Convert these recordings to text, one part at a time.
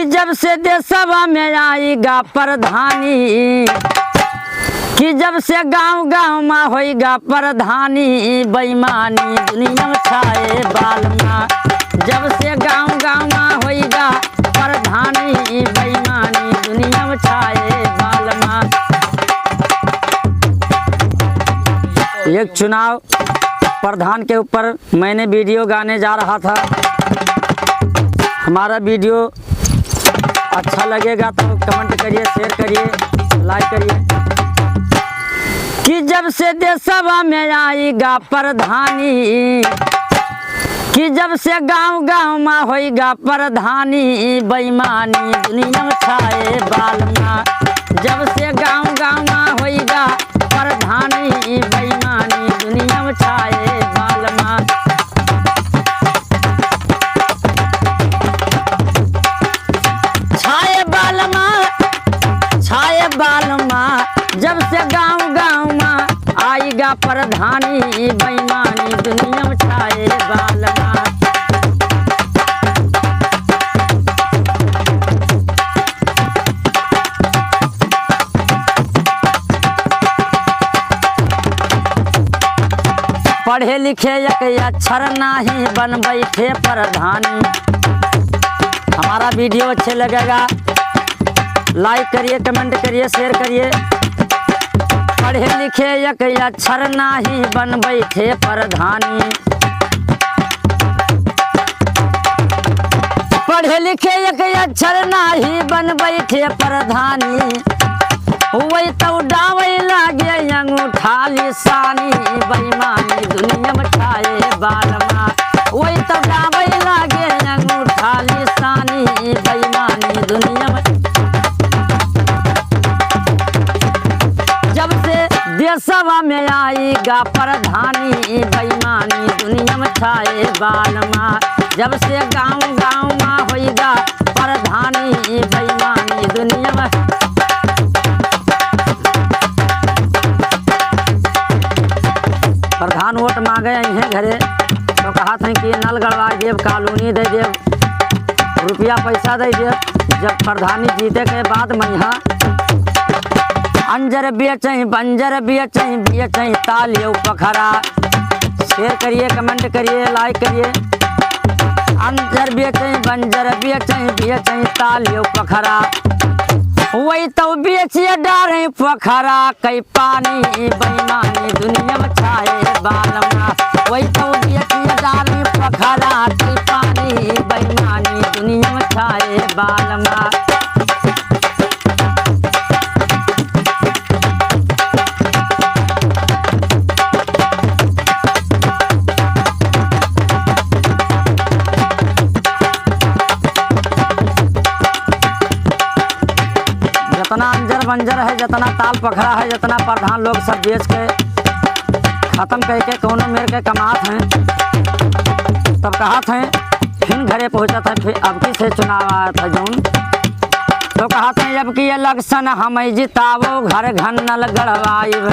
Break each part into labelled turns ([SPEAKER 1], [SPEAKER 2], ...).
[SPEAKER 1] कि जब से देशवा में आएगा प्रधानी, कि जब से गांव गांव में होएगा प्रधानी, बेईमानी दुनिया में छाए बालमा। जब से गांव गांव में होएगा प्रधानी, बेईमानी दुनिया में छाए बालमा। एक चुनाव प्रधान के ऊपर मैंने वीडियो गाने जा रहा था। हमारा वीडियो अच्छा लगेगा तो कमेंट करिए, शेयर करिए, लाइक करिए। कि जब से देशवा में आएगा प्रधानी, कि जब से गांव गांव में होएगा प्रधानी, बेईमानी दुनिया में छाए बालमा। जब से गांव गांव में होएगा प्रधानी, बेईमानी दुनिया में छाए बालमा। छाए बालमा, छाए बालमा। जब से गांव गांव में आएगा प्रधानी, बेईमानी दुनिया में छाए बालमा। पढ़े लिखे एक अक्षर नहीं बन बैठे प्रधानी। हमारा वीडियो अच्छे लगेगा लाइक करिए, कमेंट करिए, शेयर करिए। पढ़े लिखे एक अक्षर नहीं बन बैठे प्रधानी। पढ़े लिखे एक अक्षर नहीं बन बैठे प्रधानी। वही तो डावे लागे अंगूठा लिसानी, बेईमानी दुनिया में छाए बालमा। वही तो डावे लागे अंगूठा लिसानी, बेईमानी दुनिया में। जब से देशवा में आएगा प्रधानी, बेईमानी दुनिया में छाए बालमा। जब से गांव गांव में होएगा प्रधानी, बेईमानी दुनिया में। प्रधान वोट मांगे हैं घरे तो कहा था कि नल गड़वा देव, कॉलोनी दे देव, रुपया पैसा दे देव। जब प्रधानी जीते के बाद मैहा अंजर बेचई बंजर बेचई बेचई तालियो पखरा। शेयर करिए, कमेंट करिए, लाइक करिए। अंजर बेचई बंजर बेचई बेचई तालियो पखरा। वही तो बेचिए डारे पोखरा, कई पानी बेईमानी दुनिया में छाए बालमा। वही तो बेचिए डारे पोखरा, कई पानी बेईमानी दुनिया में छाए बालमा। जितना अंजर बंजर है, जितना ताल पखरा है, जितना प्रधान लोग सब बेच के खत्म करके कोनो मेर के कमात हैं। तब कहत हैं फिर घरे पहुँचत है। फिर अब की से चुनाव आया था जौन तो कहत हैं अब की इलेक्शन हम जितावो, घर घन नल गड़वाइब।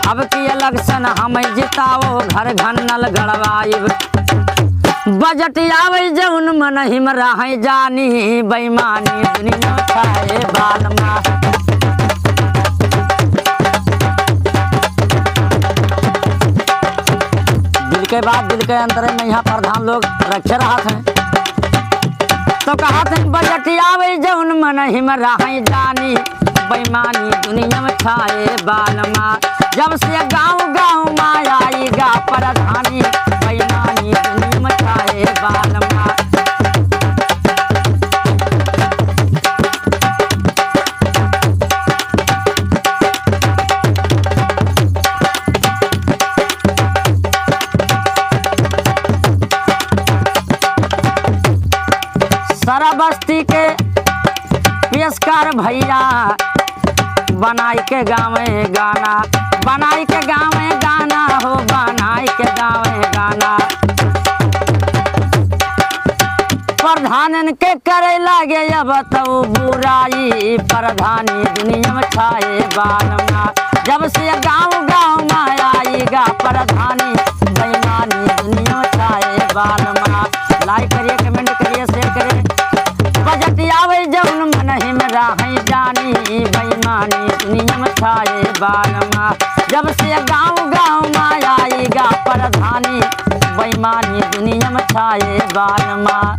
[SPEAKER 1] अब की इलेक्शन हम जितावो, घर घन नल गड़वाइब। बजट आवे जौन मन हिमरा है जानी, बेईमानी दुनिया छाए बालमा। दिल के बाद दिल के अंदर में यहाँ प्रधान लोग रखे रहा थे तो कहा थे बजट आवे जौन मन हिमरा है जानी, बेईमानी दुनिया में छाए बालमा। जब से गांव गांव में आएगा प्रधानी, बेईमानी दुनिया में छाए बालमा। सारा बस्ती के पेशकार भैया बनाई के गावे गाना, बनाई के गावे गाना हो, बनाई के गावे गाना। प्रधान के करे लगे अब तो बुराई, प्रधानी दुनिया में छाए बालमा। जब से गांव गांव में आएगा प्रधानी, बेईमानी दुनिया में छाए बालमा। लाइक करिए, कमेंट करिए, शेयर करिए। तोहरा है जानी बेईमानी दुनिया में छाए बालमा। जब से गाँव गाँव में आएगा प्रधानी बेईमानी दुनिया में छाए बालमा।